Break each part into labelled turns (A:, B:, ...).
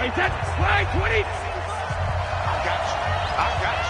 A: Wait, that's slide 20.
B: I got you. I got you.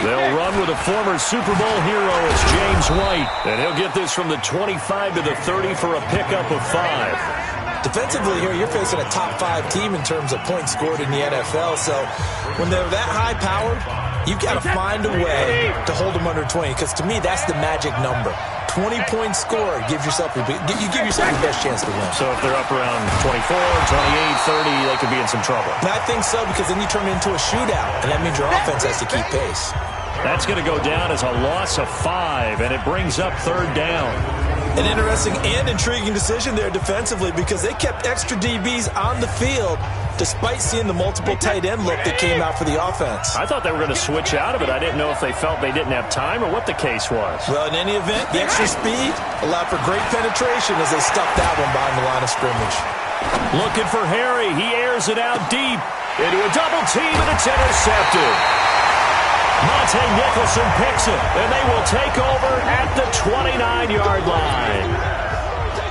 A: They'll run with a former Super Bowl hero. It's James White. And he'll get this from the 25 to the 30 for a pickup of 5.
C: Defensively here, you're facing a top 5 team in terms of points scored in the NFL. So when they're that high-powered, you've got to find a way to hold them under 20. Because to me, that's the magic number. 20 points scored gives yourself you give yourself the best chance to win.
A: So if they're up around 24, 28, 30, they could be in some trouble.
C: And I think so, because then you turn it into a shootout, and that means your offense has to keep pace.
A: That's going to go down as a loss of 5, and it brings up 3rd down.
C: An interesting and intriguing decision there defensively, because they kept extra DBs on the field despite seeing the multiple tight end look that came out for the offense.
A: I thought they were going to switch out of it. I didn't know if they felt they didn't have time or what the case was.
C: Well, in any event, the extra speed allowed for great penetration as they stuffed that one behind the line of scrimmage.
A: Looking for Harry. He airs it out deep into a double team, and it's intercepted. Monte Nicholson picks it, and they will take over at the 29-yard line.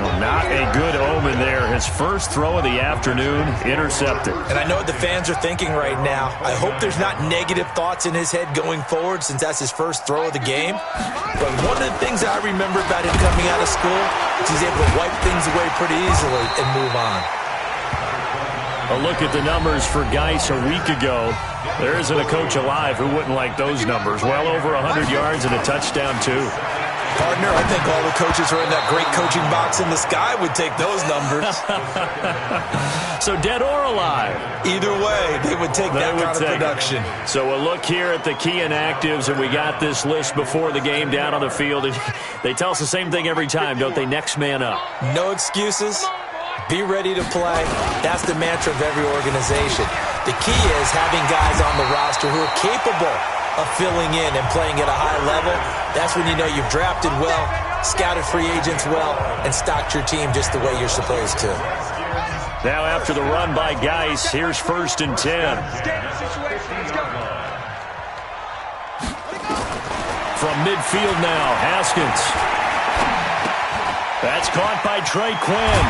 A: Well, not a good omen there. His first throw of the afternoon, intercepted.
C: And I know what the fans are thinking right now. I hope there's not negative thoughts in his head going forward, since that's his first throw of the game. But one of the things I remember about him coming out of school is he's able to wipe things away pretty easily and move on.
A: A look at the numbers for Geis a week ago. There isn't a coach alive who wouldn't like those numbers. Well over 100 yards and a touchdown, too.
C: Partner, I think all the coaches who are in that great coaching box in the sky would take those numbers.
A: So dead or alive?
C: Either way, they would take that kind of production.
A: So a look here at the key inactives, and we got this list before the game down on the field. They tell us the same thing every time, don't they? Next man up.
C: No excuses. Be ready to play. That's the mantra of every organization. The key is having guys on the roster who are capable of filling in and playing at a high level. That's when you know you've drafted well, scouted free agents well, and stocked your team just the way you're supposed to.
A: Now after the run by Geis, here's 1st and 10. From midfield now, Haskins. That's caught by Trey Quinn.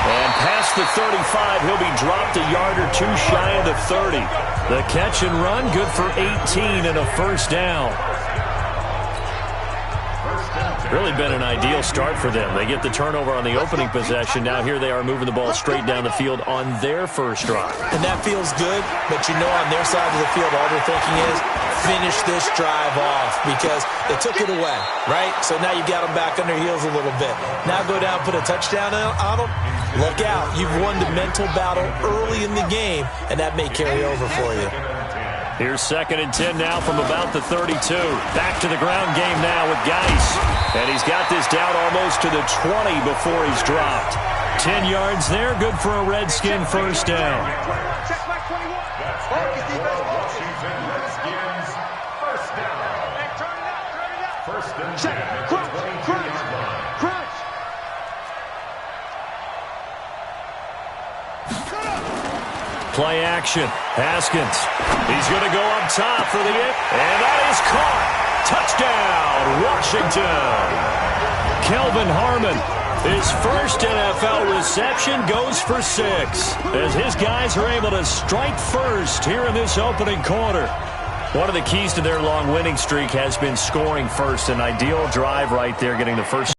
A: And past the 35, he'll be dropped a yard or 2 shy of the 30. The catch and run, good for 18 and a 1st down. Really been an ideal start for them. They get the turnover on the opening possession. Now here they are moving the ball straight down the field on their first drive.
C: And that feels good, but you know on their side of the field, all they're thinking is finish this drive off, because they took it away, right? So now you've got them back on their heels a little bit. Now go down, put a touchdown on them. Look out. You've won the mental battle early in the game, and that may carry over for you.
A: Here's 2nd and 10 now from about the 32. Back to the ground game now with Geis. And he's got this down almost to the 20 before he's dropped. 10 yards there, good for a Redskin 1st down. Play action. Haskins. He's going to go up top for the hit. And that is caught. Touchdown, Washington. Kelvin Harmon, his first NFL reception, goes for 6. As his guys are able to strike first here in this opening quarter. One of the keys to their long winning streak has been scoring first. An ideal drive right there, getting the first.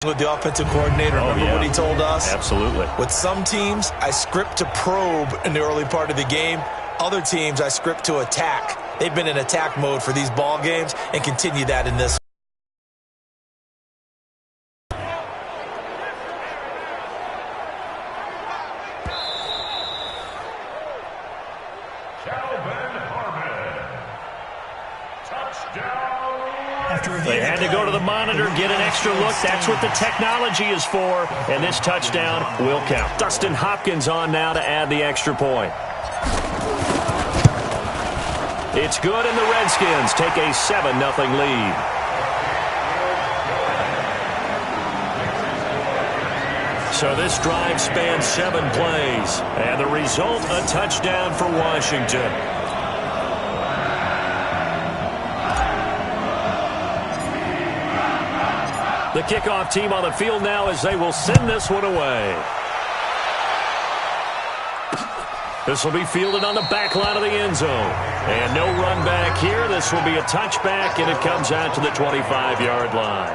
C: With the offensive coordinator, remember what he told us?
A: Absolutely.
C: With some teams, I script to probe in the early part of the game. Other teams, I script to attack. They've been in attack mode for these ball games and continue that in this.
A: They had to go to the monitor, get an extra look. That's what the technology is for. And this touchdown will count. Dustin Hopkins on now to add the extra point. It's good, and the Redskins take a 7-0 lead. So this drive spans 7 plays. And the result, a touchdown for Washington. The kickoff team on the field now as they will send this one away. This will be fielded on the back line of the end zone. And no run back here. This will be a touchback, and it comes out to the 25-yard line.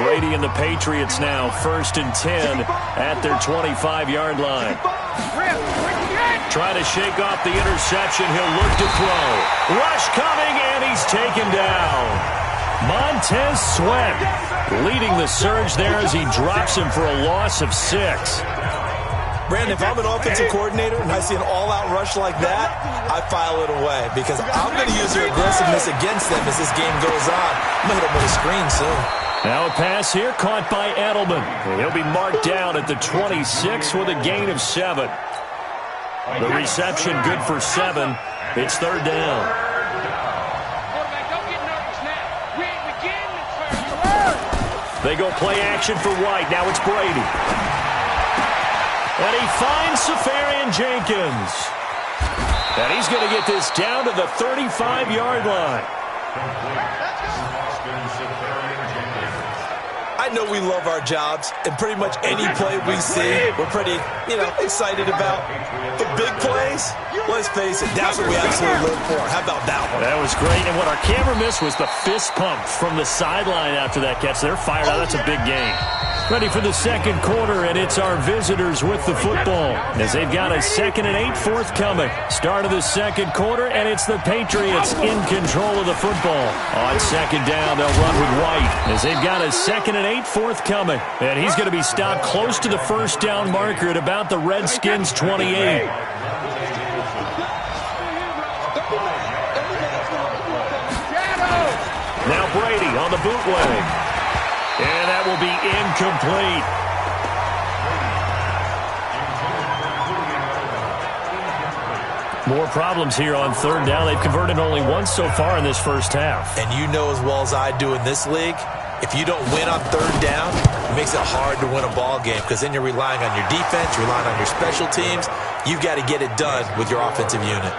A: Brady and the Patriots now 1st and 10 at their 25-yard line. Trying to shake off the interception. He'll look to throw. Rush coming, and he's taken down. Montez Sweat leading the surge there as he drops him for a loss of 6.
C: Brandon, if I'm an offensive coordinator and I see an all-out rush like that, I file it away because I'm going to use your aggressiveness against them as this game goes on. I'm going to hit them with a screen soon.
A: Now a pass here caught by Edelman. He'll be marked down at the 26 with a gain of 7. The reception good for 7. It's 3rd down. They go play action for White. Now it's Brady. And he finds Safarian Jenkins. And he's going to get this down to the 35-yard line.
C: I know we love our jobs, and pretty much any play we see, we're pretty, excited about. But big plays, let's face it, that's what we absolutely live for. How about that one?
A: That was great, and what our camera missed was the fist pump from the sideline after that catch. They're fired out. That's a big game. Ready for the second quarter, and it's our visitors with the football as they've got a 2nd and 8 forthcoming. Start of the second quarter, and it's the Patriots in control of the football. On 2nd down, they'll run with White as they've got a 2nd and 8 forthcoming. And he's going to be stopped close to the first down marker at about the Redskins' 28. Now Brady on the bootleg. And that will be incomplete. More problems here on 3rd down. They've converted only once so far in this first half.
C: And you know as well as I do in this league, if you don't win on 3rd down, it makes it hard to win a ball game because then you're relying on your defense, you're relying on your special teams. You've got to get it done with your offensive unit.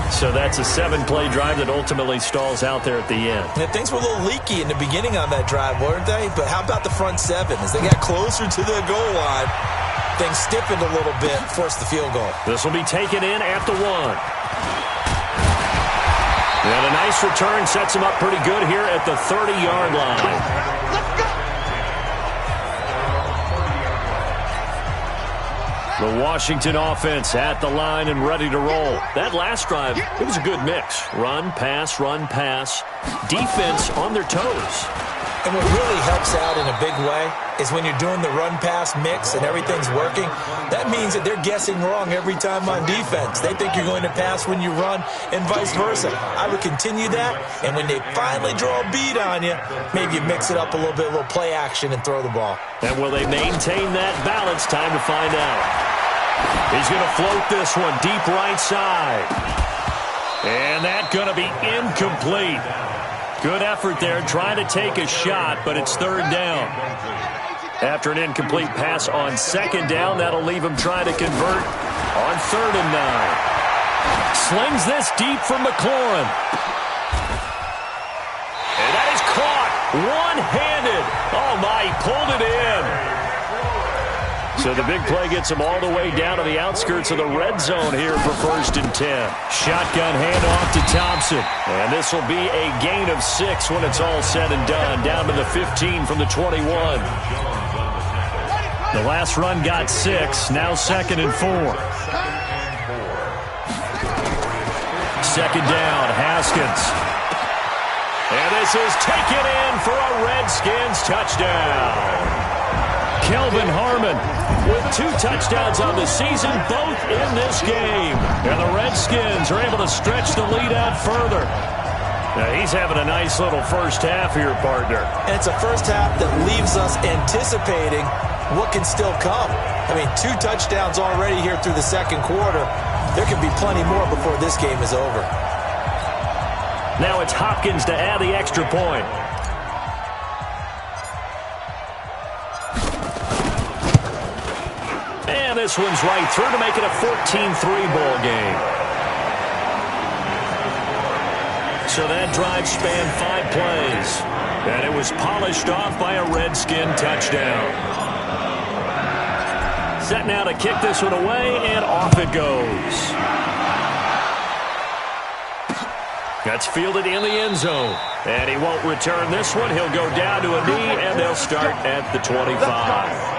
A: So that's a 7-play drive that ultimately stalls out there at the end.
C: And things were a little leaky in the beginning on that drive, weren't they? But how about the front 7? As they got closer to the goal line, things stiffened a little bit, forced the field goal.
A: This will be taken in at the 1. And a nice return sets him up pretty good here at the 30-yard line. The Washington offense at the line and ready to roll. That last drive, it was a good mix. Run, pass, defense on their toes.
C: And what really helps out in a big way is when you're doing the run-pass mix and everything's working, that means that they're guessing wrong every time on defense. They think you're going to pass when you run and vice versa. I would continue that, and when they finally draw a beat on you, maybe you mix it up a little bit, a little play action and throw the ball.
A: And will they maintain that balance? Time to find out. He's going to float this one deep right side. And that's going to be incomplete. Good effort there, trying to take a shot, but it's 3rd down. After an incomplete pass on 2nd down, that'll leave him trying to convert on 3rd and 9. Slings this deep from McLaurin. And that is caught one-handed. Oh, my, he pulled it in. So the big play gets him all the way down to the outskirts of the red zone here for 1st and 10. Shotgun handoff to Thompson. And this will be a gain of 6 when it's all said and done. Down to the 15 from the 21. The last run got 6. Now 2nd and 4. 2nd down, Haskins. And this is taken in for a Redskins touchdown. Kelvin Harmon with 2 touchdowns on the season, both in this game. And the Redskins are able to stretch the lead out further. Now he's having a nice little first half here, partner.
C: And it's a first half that leaves us anticipating what can still come. I mean, 2 touchdowns already here through the second quarter. There could be plenty more before this game is over.
A: Now it's Hopkins to add the extra point. And this one's right through to make it a 14-3 ball game. So that drive spanned 5 plays. And it was polished off by a Redskin touchdown. set now to kick this one away, and off it goes. That's fielded in the end zone. And he won't return this one. He'll go down to a knee, and they'll start at the 25.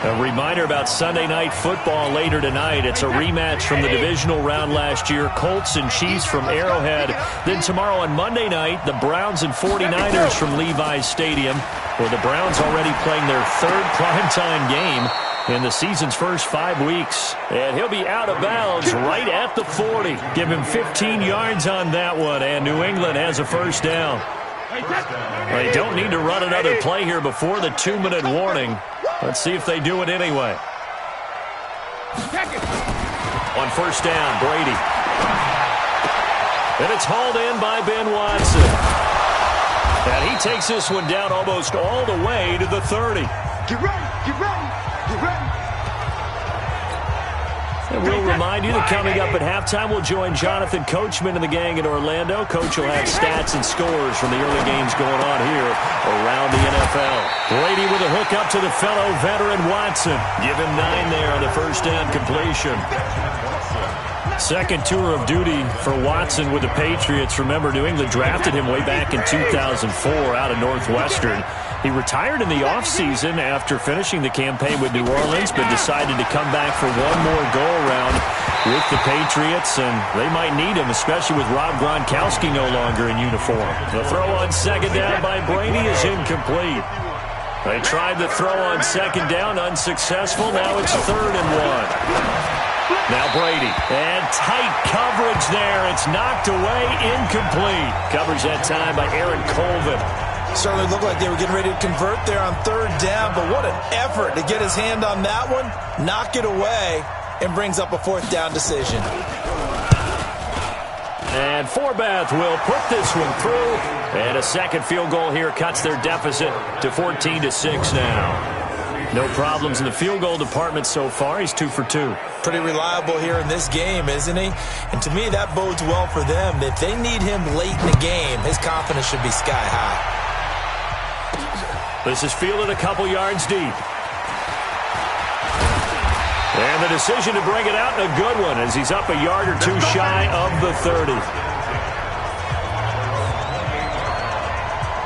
A: A reminder about Sunday Night Football later tonight. It's a rematch from the divisional round last year. Colts and Chiefs from Arrowhead. Then tomorrow on Monday night, the Browns and 49ers from Levi's Stadium, where the Browns already playing their third primetime game in the season's first 5 weeks. And he'll be out of bounds right at the 40. Give him 15 yards on that one, and New England has a first down. They don't need to run another play here before the 2-minute warning. Let's see if they do it anyway. On first down, Brady. And it's hauled in by Ben Watson. And he takes this one down almost all the way to the 30.
B: Get ready, get ready, get ready.
A: And we'll remind you that coming up at halftime, we'll join Jonathan Coachman and the gang in Orlando. Coach will have stats and scores from the early games going on here around the NFL. Brady with a hook up to the fellow veteran Watson. Give him 9 there on the first down completion. Second tour of duty for Watson with the Patriots. Remember, New England drafted him way back in 2004 out of Northwestern. He retired in the offseason after finishing the campaign with New Orleans, but decided to come back for one more go-around with the Patriots, and they might need him, especially with Rob Gronkowski no longer in uniform. The throw on second down by Brady is incomplete. They tried the throw on second down, unsuccessful. Now it's 3rd and 1. Now Brady, and tight coverage there. It's knocked away, incomplete. Covers that time by Aaron Colvin.
C: Certainly looked like they were getting ready to convert there on 3rd down, but what an effort to get his hand on that one, knock it away, and brings up a 4th down decision.
A: And Forbath will put this one through, and a second field goal here cuts their deficit to 14-6 now. No problems in the field goal department so far. He's 2 for 2.
C: Pretty reliable here in this game, isn't he? And to me, that bodes well for them. If they need him late in the game, his confidence should be sky high.
A: This is fielded a couple yards deep. And the decision to bring it out, a good one, as he's up a yard or 2 shy of the 30.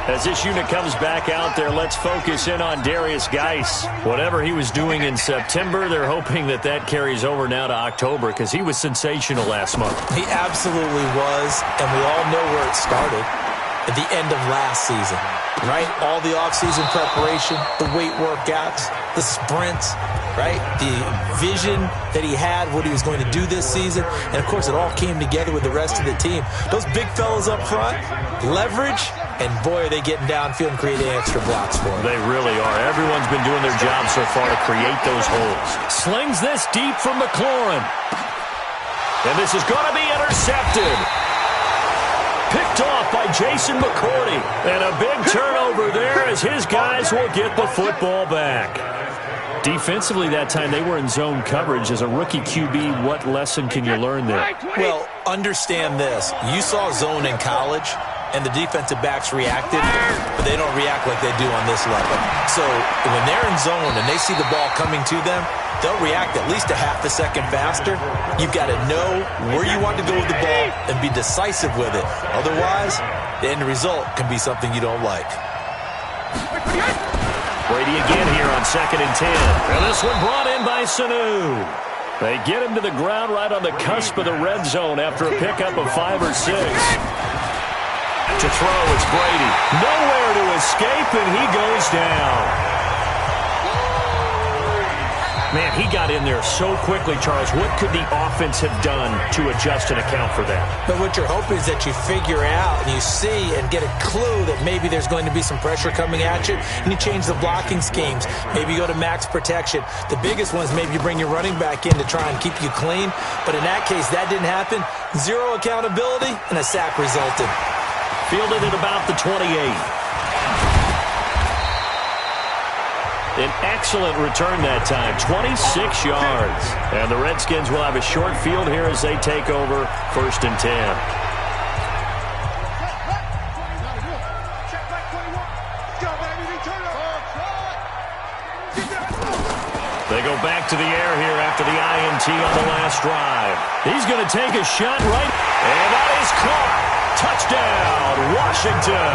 A: As this unit comes back out there, let's focus in on Darius Geis. Whatever he was doing in September, they're hoping that that carries over now to October, because he was sensational last month.
C: He absolutely was, and we all know where it started. At the end of last season, right? All the offseason preparation, the weight workouts, the sprints, right? The vision that he had, what he was going to do this season. And, of course, it all came together with the rest of the team. Those big fellas up front, leverage, and, boy, are they getting downfield and creating extra blocks for him.
A: They really are. Everyone's been doing their job so far to create those holes. Slings this deep from McLaurin. And this is going to be intercepted. Picked off by Jason McCourty. And a big turnover there as his guys will get the football back. Defensively that time, they were in zone coverage. As a rookie QB, what lesson can you learn there?
C: Well, understand this. You saw zone in college, and the defensive backs reacted, but they don't react like they do on this level. So when they're in zone and they see the ball coming to them, they'll react at least a half a second faster. You've got to know where you want to go with the ball and be decisive with it. Otherwise, the end result can be something you don't like.
A: Brady again here on 2nd and 10. And this one brought in by Sanu. They get him to the ground right on the cusp of the red zone after a pickup of 5 or 6. To throw, it's Brady. Nowhere to escape, and he goes down. Man, he got in there so quickly, Charles. What could the offense have done to adjust and account for that?
C: But what you're hoping is that you figure out and you see and get a clue that maybe there's going to be some pressure coming at you, and you change the blocking schemes. Maybe you go to max protection. The biggest one is maybe you bring your running back in to try and keep you clean. But in that case, that didn't happen. 0 accountability, and a sack resulted.
A: Fielded at about the 28. An excellent return that time, 26 yards. And the Redskins will have a short field here as they take over 1st and 10. They go back to the air here after the INT on the last drive. He's going to take a shot right, and that is caught. Touchdown, Washington.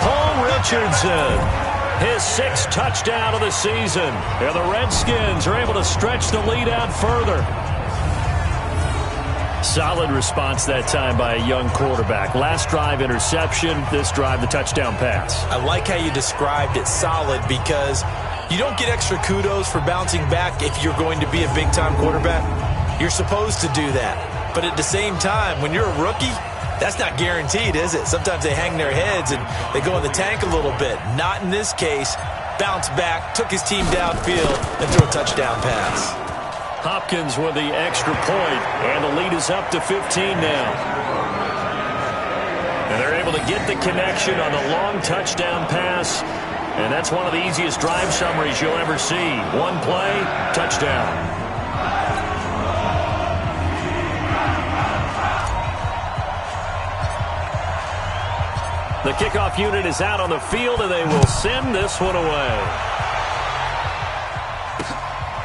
A: Paul Richardson, his 6th touchdown of the season. And the Redskins are able to stretch the lead out further. Solid response that time by a young quarterback. Last drive, interception. This drive, the touchdown pass.
C: I like how you described it, solid, because you don't get extra kudos for bouncing back if you're going to be a big-time quarterback. You're supposed to do that. But at the same time, when you're a rookie, that's not guaranteed, is it? Sometimes they hang their heads and they go in the tank a little bit. Not in this case. Bounced back, took his team downfield, and threw a touchdown pass.
A: Hopkins with the extra point, and the lead is up to 15 now. And they're able to get the connection on the long touchdown pass, and that's one of the easiest drive summaries you'll ever see. One play, touchdown. The kickoff unit is out on the field, and they will send this one away.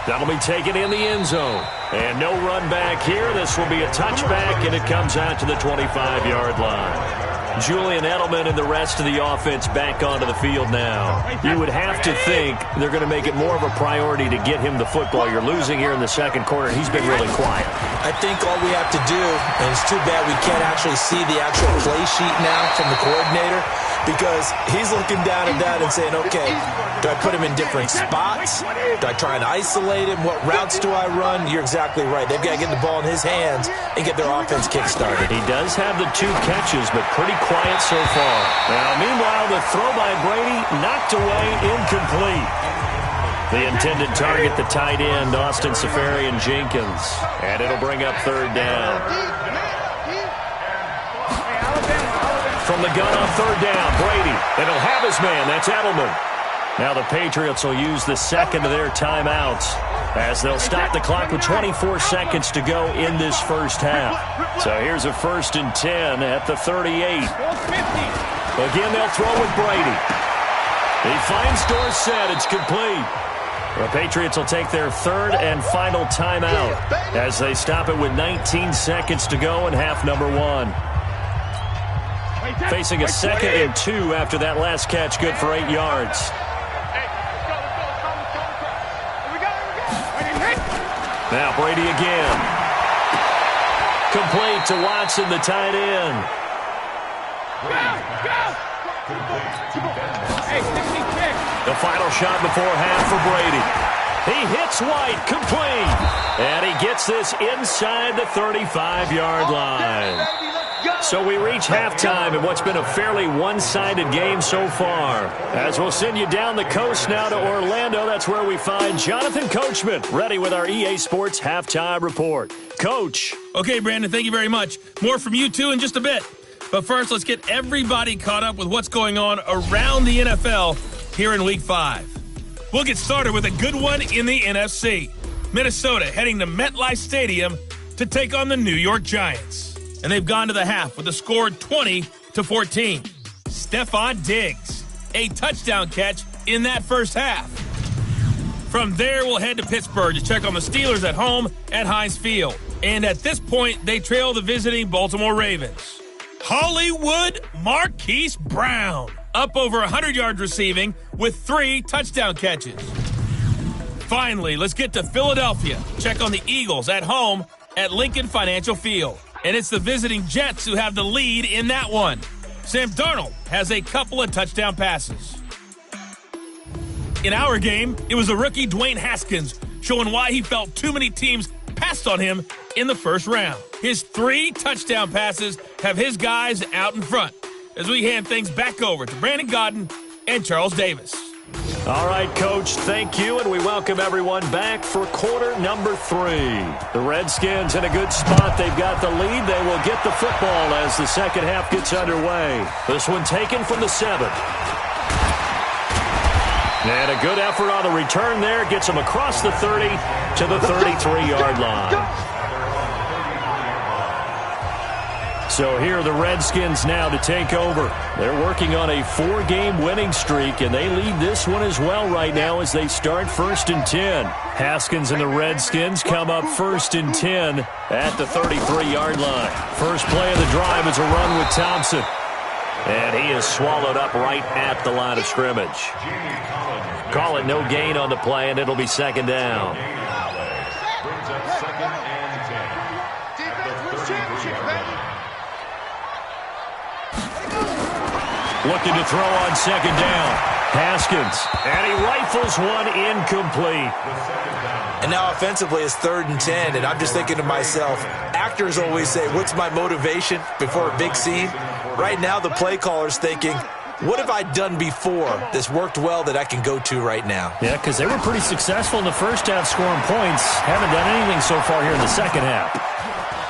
A: That'll be taken in the end zone. And no run back here. This will be a touchback, and it comes out to the 25-yard line. Julian Edelman and the rest of the offense back onto the field now. You would have to think they're going to make it more of a priority to get him the football. You're losing here in the second quarter, and he's been really quiet.
C: I think all we have to do, and it's too bad we can't actually see the actual play sheet now from the coordinator, because he's looking down at that and saying, okay, do I put him in different spots? Do I try and isolate him? What routes do I run? You're exactly right. They've got to get the ball in his hands and get their offense kick-started.
A: He does have the 2 catches, but pretty quiet so far. Now, meanwhile, the throw by Brady knocked away, incomplete. The intended target, the tight end, Austin Seferian-Jenkins. And it'll bring up 3rd down. From the gun on 3rd down, Brady. And he'll have his man. That's Edelman. Now the Patriots will use the second of their timeouts as they'll stop the clock with 24 seconds to go in this first half. So here's a 1st and 10 at the 38. Again, they'll throw with Brady. He finds Dorsett. It's complete. The Patriots will take their 3rd and final timeout as they stop it with 19 seconds to go in half number 1. Facing a 2nd and 2 after that last catch, good for 8 yards. Now Brady again. Complete to Watson, the tight end. The final shot before half for Brady. He hits White, complete. And he gets this inside the 35-yard line. So we reach halftime in what's been a fairly one-sided game so far. As we'll send you down the coast now to Orlando, that's where we find Jonathan Coachman, ready with our EA Sports Halftime Report. Coach.
D: Okay, Brandon, thank you very much. More from you, too, in just a bit. But first, let's get everybody caught up with what's going on around the NFL here in Week 5. We'll get started with a good one in the NFC. Minnesota heading to MetLife Stadium to take on the New York Giants. And they've gone to the half with a score 20-14. Stephon Diggs, a touchdown catch in that first half. From there, we'll head to Pittsburgh to check on the Steelers at home at Heinz Field. And at this point, they trail the visiting Baltimore Ravens. Hollywood Marquise Brown, up over 100 yards receiving with 3 touchdown catches. Finally, let's get to Philadelphia. Check on the Eagles at home at Lincoln Financial Field. And it's the visiting Jets who have the lead in that one. Sam Darnold has a couple of touchdown passes. In our game, it was a rookie Dwayne Haskins showing why he felt too many teams passed on him in the first round. His 3 touchdown passes have his guys out in front as we hand things back over to Brandon Godden and Charles Davis.
A: All right, Coach, thank you, and we welcome everyone back for quarter number 3. The Redskins in a good spot. They've got the lead. They will get the football as the second half gets underway. This one taken from the 7. And a good effort on the return there. Gets them across the 30 to the 33-yard line. So here are the Redskins now to take over. They're working on a 4-game winning streak, and they lead this one as well right now as they start 1st and 10. Haskins and the Redskins come up 1st and 10 at the 33-yard line. First play of the drive is a run with Thompson. And he is swallowed up right at the line of scrimmage. Call it no gain on the play, and it'll be 2nd down. Looking to throw on 2nd down. Haskins, and he rifles one incomplete.
C: And now offensively it's 3rd and 10, and I'm just thinking to myself, actors always say, what's my motivation before a big scene? Right now the play caller's thinking, what have I done before that's worked well that I can go to right now?
A: Yeah, because they were pretty successful in the first half scoring points. Haven't done anything so far here in the second half.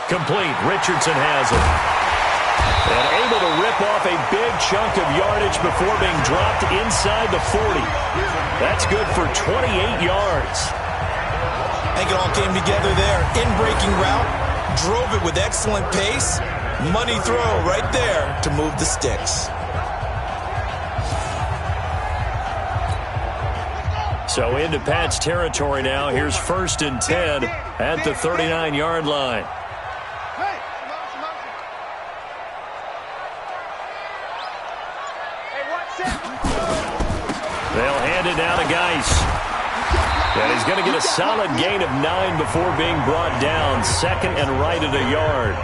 A: Complete. Richardson has it. And able to rip off a big chunk of yardage before being dropped inside the 40. That's good for 28 yards.
C: I think it all came together there. In-breaking route, drove it with excellent pace. Money throw right there to move the sticks.
A: So into Pat's territory now. Here's 1st and 10 at the 39-yard line. They'll hand it down to Geis. And he's going to get a solid gain of 9 before being brought down. 2nd and right at a yard.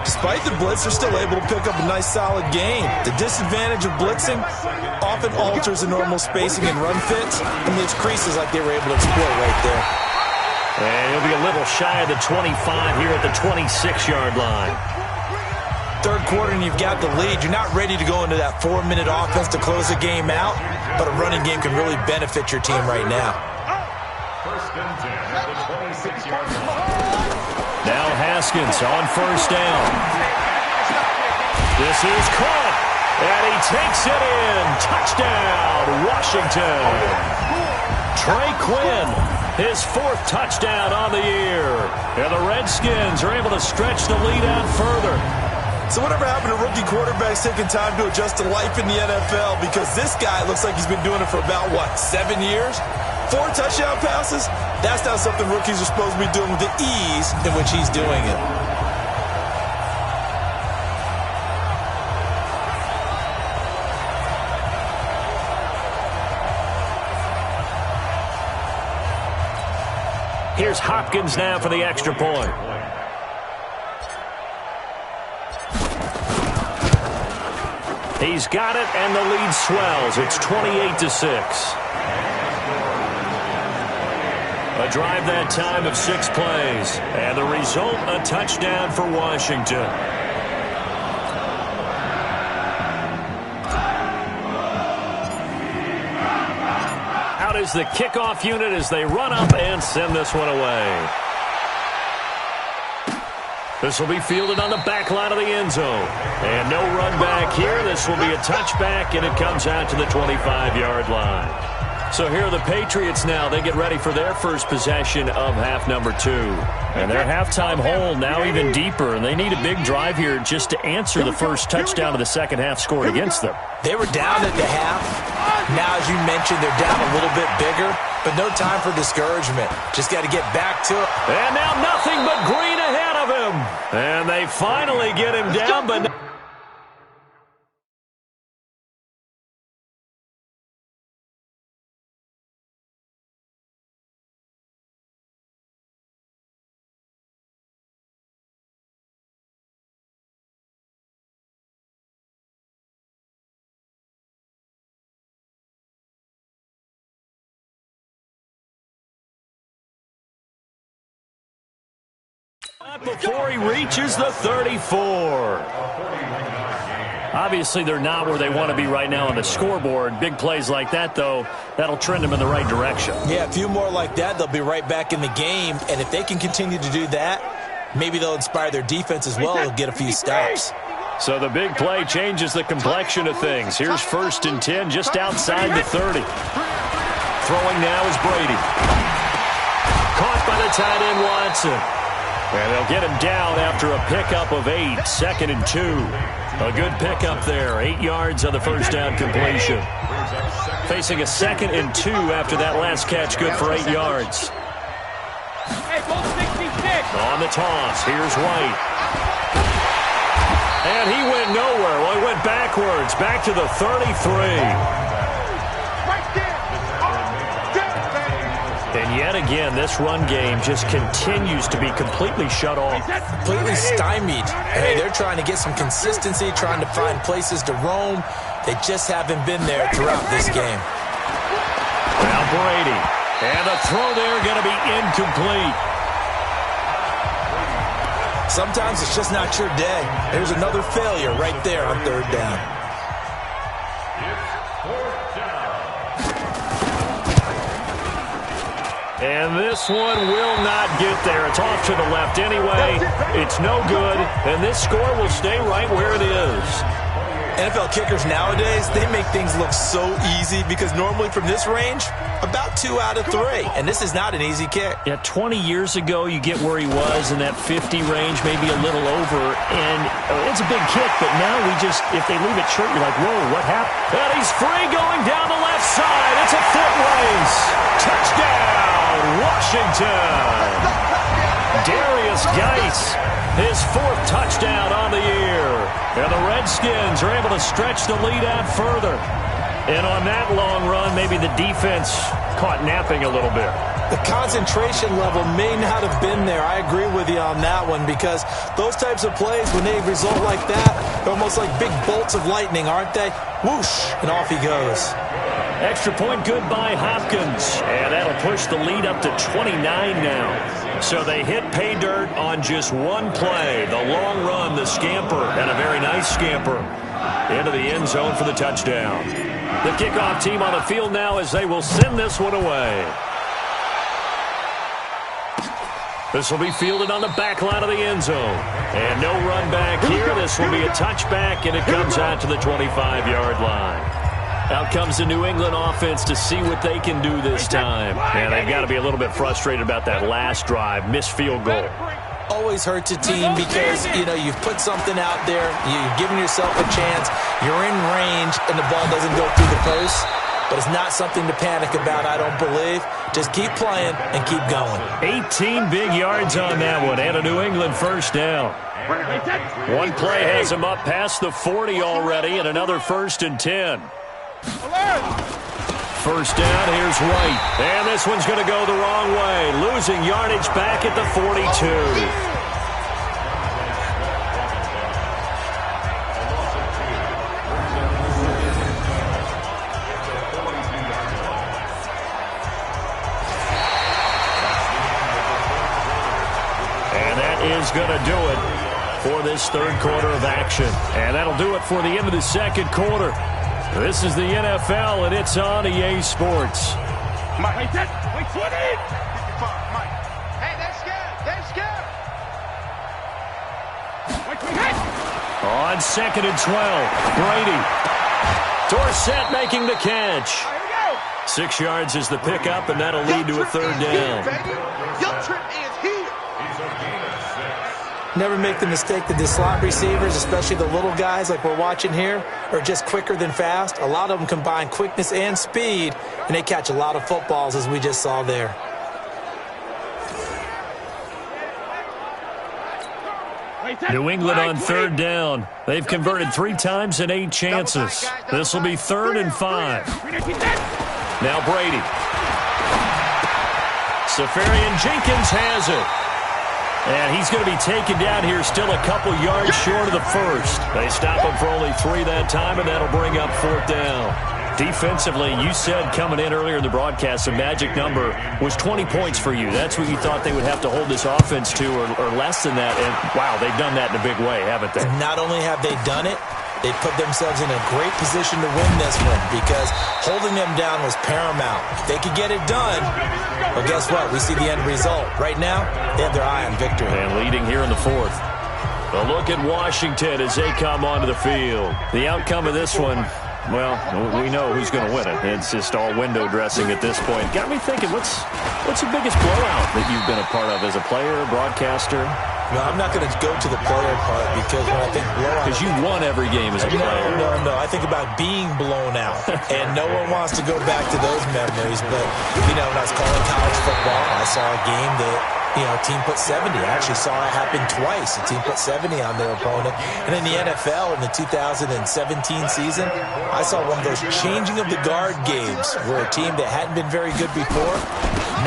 C: Despite the blitz, they're still able to pick up a nice solid gain. The disadvantage of blitzing often alters the normal spacing and run fits, and leaves creases like they were able to exploit right there.
A: And he'll be a little shy of the 25 here at the 26-yard line.
C: 3rd quarter and you've got the lead. You're not ready to go into that 4-minute offense to close the game out, but a running game can really benefit your team right now.
B: 1st and 10 at the 26-yard line.
A: Now Haskins on 1st down. This is caught, and he takes it in. Touchdown, Washington. Trey Quinn, his 4th touchdown on the year. And the Redskins are able to stretch the lead out further.
C: So whatever happened to rookie quarterbacks taking time to adjust to life in the NFL? Because this guy looks like he's been doing it for about, 7 years? 4 touchdown passes? That's not something rookies are supposed to be doing with the ease in which he's doing it.
A: Here's Hopkins now for the extra point. He's got it, and the lead swells. It's 28-6. A drive that time of 6 plays. And the result, a touchdown for Washington. Out is the kickoff unit as they run up and send this one away. This will be fielded on the back line of the end zone. And no run back here. This will be a touchback, and it comes out to the 25-yard line. So here are the Patriots now. They get ready for their first possession of half number 2. And their halftime hole now even deeper, and they need a big drive here just to answer the first touchdown of the second half scored against them.
C: They were down at the half. Now, as you mentioned, they're down a little bit bigger, but no time for discouragement. Just got to get back to it.
A: And now nothing but green ahead of him. And they finally get him down, but... before he reaches the 34. Obviously, they're not where they want to be right now on the scoreboard. Big plays like that, though, that'll trend them in the right direction.
C: Yeah, a few more like that, they'll be right back in the game. And if they can continue to do that, maybe they'll inspire their defense as well. They'll get a few stops.
A: So the big play changes the complexion of things. Here's 1st and 10 just outside the 30. Throwing now is Brady. Caught by the tight end Watson. And they'll get him down after a pickup of 8, 2nd and 2. A good pickup there, 8 yards on the first down completion. Facing a 2nd and 2 after that last catch, good for 8 yards. On the toss, here's White. And he went nowhere. Well, he went backwards, back to the 33. And yet again, this run game just continues to be completely shut off.
C: Completely stymied. Hey, they're trying to get some consistency, trying to find places to roam. They just haven't been there throughout this game.
A: Now Brady. And the throw there going to be incomplete.
C: Sometimes it's just not your day. There's another failure right there on 3rd down.
A: And this one will not get there. It's off to the left anyway. It's no good, and this score will stay right where it is.
C: NFL kickers nowadays, they make things look so easy because normally from this range, about 2 out of 3. And this is not an easy kick.
A: Yeah, 20 years ago, you get where he was in that 50 range, maybe a little over. And it's a big kick, but now we just, if they leave it short, you're like, whoa, what happened? And he's free going down the left side. It's a foot race. Touchdown, Washington. Darius Geis, his 4th touchdown on the year. And the Redskins are able to stretch the lead out further. And on that long run, maybe the defense caught napping a little bit.
C: The concentration level may not have been there. I agree with you on that one because those types of plays, when they result like that, they're almost like big bolts of lightning, aren't they? Whoosh, and off he goes.
A: Extra point good by Hopkins. And that'll push the lead up to 29 now. So they hit pay dirt on just one play. The long run, the scamper, and a very nice scamper into the end zone for the touchdown. The kickoff team on the field now as they will send this one away. This will be fielded on the back line of the end zone. And no run back here. This will be a touchback, and it comes out to the 25-yard line. Out comes the New England offense to see what they can do this time. And they've got to be a little bit frustrated about that last drive, missed field goal.
C: Always hurts a team because, you've put something out there, you've given yourself a chance, you're in range, and the ball doesn't go through the post. But it's not something to panic about, I don't believe. Just keep playing and keep going.
A: 18 big yards on that one, and a New England first down. One play has him up past the 40 already, and another 1st and 10. First down, here's White. And this one's going to go the wrong way. Losing yardage back at the 42. And that is going to do it for this 3rd quarter of action. And that'll do it for the end of the 2nd quarter. This is the NFL, and it's on EA Sports.
B: Mike, hey, they're scared.
A: On 2nd and 12, Brady. Dorsett making the catch. 6 yards is the pickup, and that'll lead to a 3rd down.
B: Your trip is here.
C: Never make the mistake that the slot receivers, especially the little guys like we're watching here, are just quicker than fast. A lot of them combine quickness and speed, and they catch a lot of footballs, as we just saw there.
A: New England on 3rd down. They've converted 3 times in 8 chances. This will be 3rd and 5. Now Brady. Safarian Jenkins has it. And he's going to be taken down here still a couple yards short of the first. They stop him for only 3 that time, and that'll bring up 4th down. Defensively, you said coming in earlier in the broadcast, the magic number was 20 points for you. That's what you thought they would have to hold this offense to, or less than that. And, wow, they've done that in a big way, haven't they?
C: Not only have they done it, they put themselves in a great position to win this one because holding them down was paramount. If they could get it done, well, guess what? We see the end result. Right now, they have their eye on victory.
A: And leading here in the 4th. A look at Washington as they come onto the field. The outcome of this one, well, we know who's going to win it. It's just all window dressing at this point. Got me thinking, what's the biggest blowout that you've been a part of as a player, broadcaster?
C: No, I'm not going to go to the player part because when I think blowout...
A: Because you won every game as a player.
C: No. I think about being blown out. And no one wants to go back to those memories. But, when I was calling college football, I saw a game that... a team put 70. I actually saw it happen twice. A team put 70 on their opponent. And in the NFL, in the 2017 season, I saw one of those changing of the guard games where a team that hadn't been very good before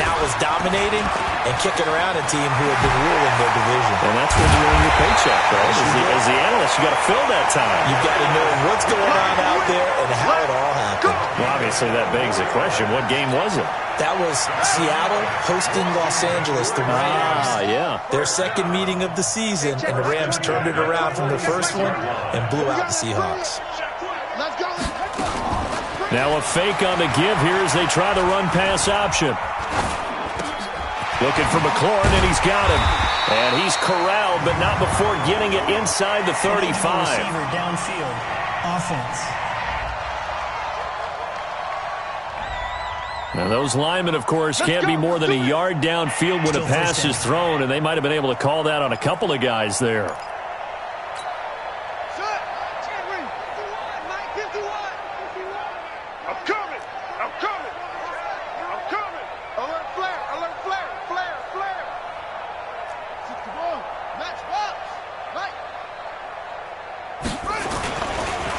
C: now was dominating and kicking around a team who had been ruling their division.
A: And that's when you earn your paycheck, right? As the analyst, you got to fill that time.
C: You've got to know what's going on out there and how it all happened.
A: Well, obviously, that begs the question, what game was it?
C: That was Seattle hosting Los Angeles, the Rams.
A: Yeah.
C: Their second meeting of the season, and the Rams turned it around from the first one and blew out the Seahawks.
A: Now a fake on the give here as they try the run-pass option. Looking for McLaurin, and he's got him. And he's corralled, but not before getting it inside the 35.
E: Receiver downfield. Offense.
A: Now, those linemen, of course, can't be more than a yard downfield when a pass is thrown, and they might have been able to call that on a couple of guys there.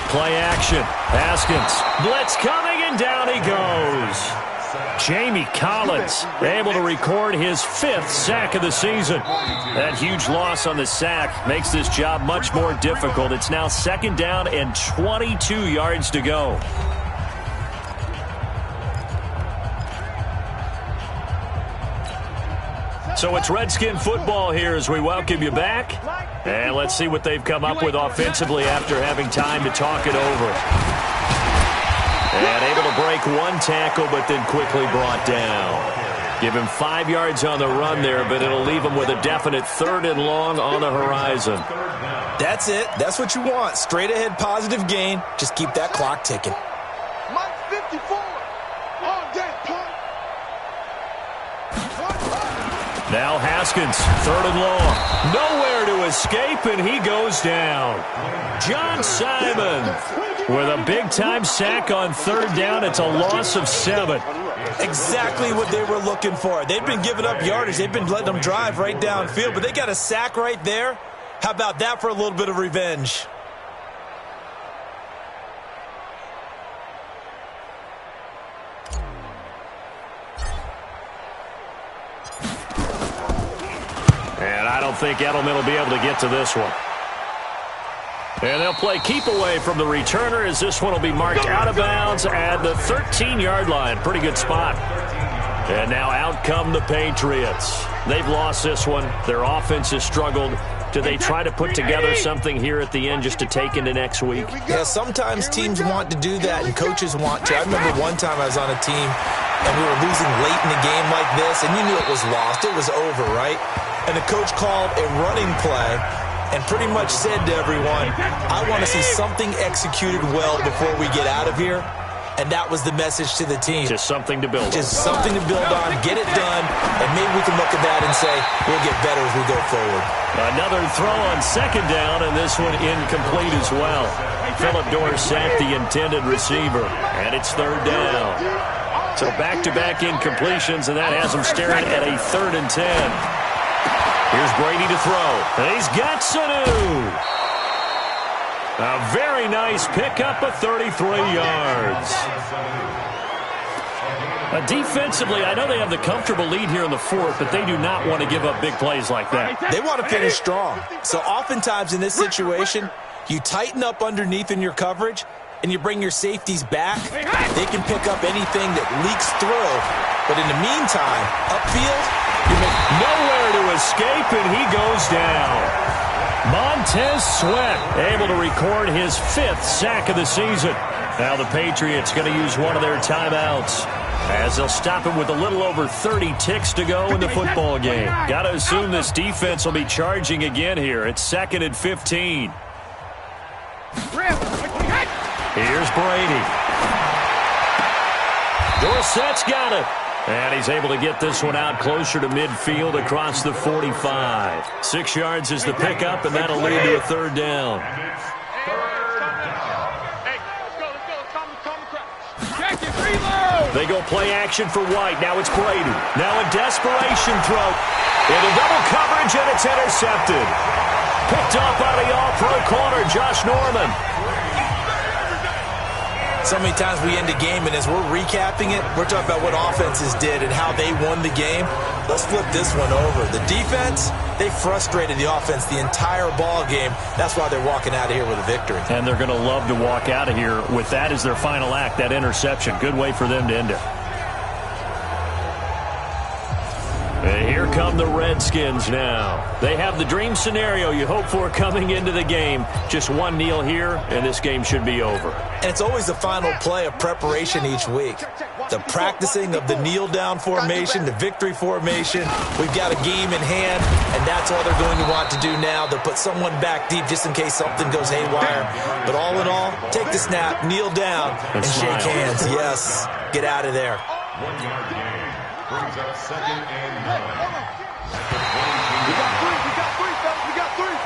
A: Play action. Haskins. Blitz coming, and down he goes. Jamie Collins able to record his 5th sack of the season. That huge loss on the sack makes this job much more difficult. It's now 2nd down and 22 yards to go. So it's Redskin football here as we welcome you back. And let's see what they've come up with offensively after having time to talk it over. And able to break one tackle, but then quickly brought down. Give him 5 yards on the run there, but it'll leave him with a definite 3rd and long on the horizon.
C: That's it. That's what you want. Straight ahead positive gain. Just keep that clock ticking.
F: Mike 54. On that punt.
A: Now Haskins, 3rd and long. Nowhere to escape, and he goes down. John Simon with a big-time sack on 3rd down. It's a loss of 7.
C: Exactly what they were looking for. They've been giving up yardage. They've been letting them drive right downfield, but they got a sack right there. How about that for a little bit of revenge?
A: And I don't think Edelman will be able to get to this one. And they'll play keep away from the returner as this one will be marked out of bounds at the 13-yard line. Pretty good spot. And now out come the Patriots. They've lost this one. Their offense has struggled. Do they try to put together something here at the end just to take into next week?
C: Yeah, sometimes teams want to do that and coaches want to. I remember one time I was on a team and we were losing late in a game like this, and you knew it was lost. It was over, right? And the coach called a running play and pretty much said to everyone, I want to see something executed well before we get out of here. And that was the message to the team.
A: Just something to build on.
C: Just something to build on, get it done, and maybe we can look at that and say, we'll get better as we go forward.
A: Another throw on 2nd down, and this one incomplete as well. Phillip Dorsett, the intended receiver, and it's 3rd down. So back-to-back incompletions, and that has them staring at a 3rd and 10. Here's Brady to throw. He's got Sanu. A very nice pickup of 33 yards. Defensively, I know they have the comfortable lead here in the 4th, but they do not want to give up big plays like that.
C: They want to finish strong. So oftentimes in this situation, you tighten up underneath in your coverage, and you bring your safeties back. They can pick up anything that leaks through. But in the meantime, upfield, you make
A: nowhere to escape, and he goes down. Montez Sweat able to record his 5th sack of the season. Now the Patriots going to use one of their timeouts as they'll stop him with a little over 30 ticks to go in the football game. Got to assume this defense will be charging again here. It's 2nd and 15. Here's Brady. Dorsett's got it. And he's able to get this one out closer to midfield across the 45. 6 yards is the pickup, and that'll lead to a third down. They go play action for White. Now it's Brady. Now a desperation throw. Into double coverage, and it's intercepted. Picked up by the all-pro corner, Josh Norman.
C: So many times we end a game, and as we're recapping it, we're talking about what offenses did and how they won the game. Let's flip this one over. The defense, they frustrated the offense the entire ball game. That's why they're walking out of here with a victory.
A: And they're going to love to walk out of here with that as their final act, that interception. Good way for them to end it. And here come the Redskins now. They have the dream scenario you hope for coming into the game. Just one kneel here, and this game should be over.
C: And it's always the final play of preparation each week. The practicing of the kneel-down formation, the victory formation. We've got a game in hand, and that's all they're going to want to do now. They'll put someone back deep just in case something goes haywire. But all in all, take the snap, kneel down, and shake hands. Yes, get out of there.
B: 1 yard gain. Brings up 2nd and 9.
F: We got three, fellas. We got three.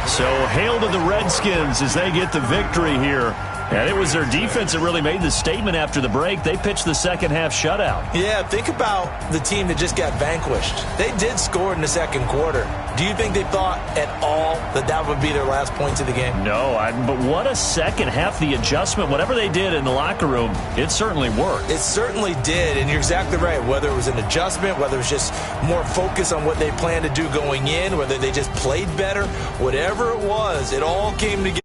A: So hail to the Redskins as they get the victory here. And it was their defense that really made the statement after the break. They pitched the second-half shutout.
C: Yeah, think about the team that just got vanquished. They did score in the second quarter. Do you think they thought at all that that would be their last points of the game?
A: No, but what a second half. The adjustment, whatever they did in the locker room, it certainly worked.
C: It certainly did, and you're exactly right. Whether it was an adjustment, whether it was just more focus on what they planned to do going in, whether they just played better, whatever it was, it all came together.